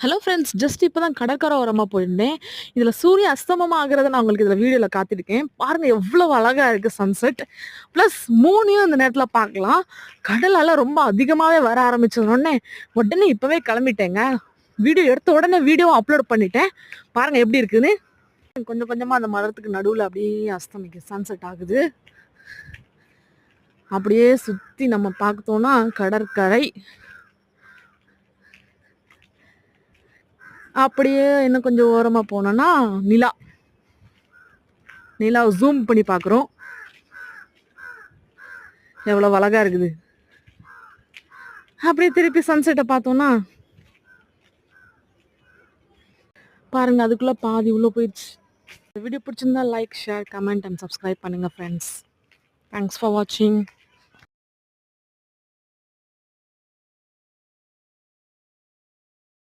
Hello friends, just இப்போ தான் கடற்கரை ஓரமாக போயிருந்தேன். இதில் சூரிய அஸ்தமனம் ஆகிறத நான் உங்களுக்கு இதில் வீடியோவில் காத்திருக்கேன். பாருங்க எவ்வளோ அழகா இருக்கு சன்செட். ப்ளஸ் மூணையும் இந்த நேரத்தில் பார்க்கலாம். கடல் அலை ரொம்ப அதிகமாகவே வர ஆரம்பிச்சதுனோடனே உடனே இப்போவே கிளம்பிட்டேங்க. வீடியோ எடுத்த உடனே வீடியோவும் அப்லோட் பண்ணிட்டேன். பாருங்க எப்படி இருக்குன்னு. கொஞ்சம் கொஞ்சமாக அந்த மரத்துக்கு நடுவில் அப்படியே அஸ்தமிக்கு சன்செட் ஆகுது. அப்படியே சுற்றி நம்ம பார்த்தோம்னா கடற்கரை. அப்படியே இன்னும் கொஞ்சம் ஓரமாக போனோன்னா நிலாவை ஜூம் பண்ணி பார்க்குறோம். எவ்வளோ அழகா இருக்குது. அப்படியே திருப்பி சன்செட்டை பார்த்தோன்னா பாருங்க, அதுக்குள்ளே பாதி உள்ள போயிடுச்சு. வீடியோ பிடிச்சிருந்தா like, share, comment and subscribe பண்ணுங்கள் ஃப்ரெண்ட்ஸ். தேங்க்ஸ் ஃபார் வாட்சிங்.